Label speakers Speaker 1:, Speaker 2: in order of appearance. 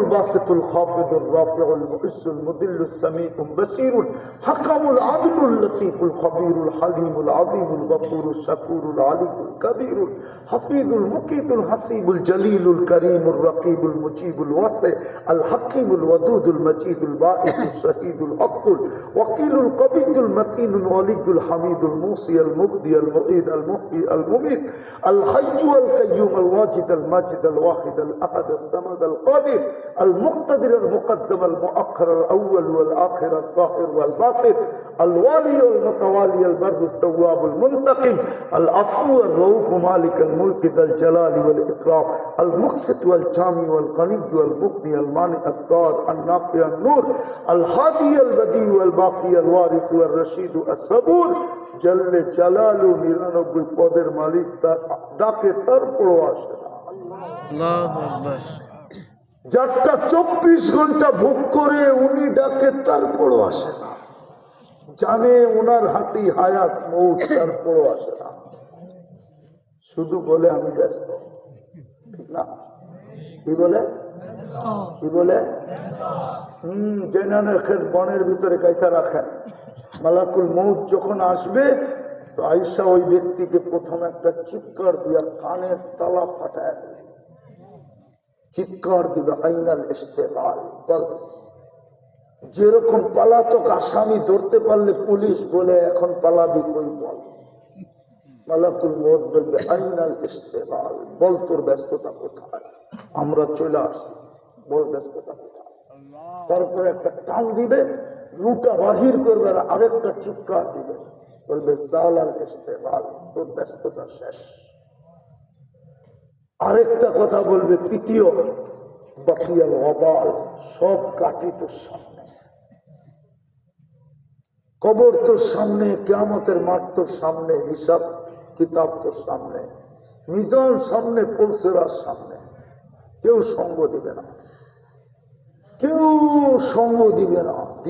Speaker 1: الباسط الخافض الرافع المؤس المذل السميع بصير حكم العدل اللطيف الخبير الحليم العظيم الغفور الشكور العلي الكبير الحفيظ المقيت الحسيب الجليل الكريم الرقيب المجيب الواسع الحكيم الودود المجيد الباعث الشهيد الحق الوكيل القوي المتين الولي الحميد الموصي المبدي المعيد المحيي المميت الحي والقيوم الواجد الماجد الواحد الأحد الصمد القادر المقتدر المقدم المؤخر الأول والآخر الظاهر والباطن الوالي والمتوالي البر التواب المنتقم العفو الرؤوف مالك الملك ذا الجلال والإكرام المقسط والجامع والغني والمغني المانع الضار النافع النور الهادي البديع والباقي الوارث والرشيد الصبور جل جلاله নিরানব্বই পদের মালিক ডাকে তারপরও আসে না।
Speaker 2: আল্লাহু আকবার।
Speaker 1: যারটা 24 ঘন্টা ভোগ করে উনি ডাকে তারপরও আসে না, জানে ওনার হাতে হায়াত মৌত তারপরও আসে না, শুধু বলে আমি ব্যস্ত। ঠিক না? কি বলে? কি বলে? জেনানের বনের ভিতরে কাইসা রাখেন, মালাকুল মৌত যখন আসবে তো আয়েশা ওই ব্যক্তিকে প্রথম একটা চিৎকার দিয়া কানের তালা ফাটায় দেবে, চিৎকার দিবে আইনাল ইস্তেগাল বল। যেরকম পলাতক আসামি ধরতে পারলে পুলিশ বলে এখন পালাবি কই বল, মালাকুল মৌত বলবে আইনাল ইস্তেগাল, বল তোর ব্যস্ততা কোথায়, আমরা চলে আসি, বল ব্যস্ততা কোথায়। তারপরে একটা টান দিবে, রুটা বাহির করবে, আর আরেকটা চিৎকার দিবে, বলবে জালাল ইস্তেগাল, তোর ব্যস্ততা শেষ। আরেকটা কথা বলবে, তৃতীয় বাকিয়াল ওয়াবাল, সব কাটি তোর সামনে, কবর তোর সামনে, কিয়ামতের মাঠ তোর সামনে, হিসাব কিতাব তোর সামনে, মিজান সামনে, পলসেরার সামনে, কেউ সঙ্গ দিবে না, কেউ সঙ্গ দিবে না।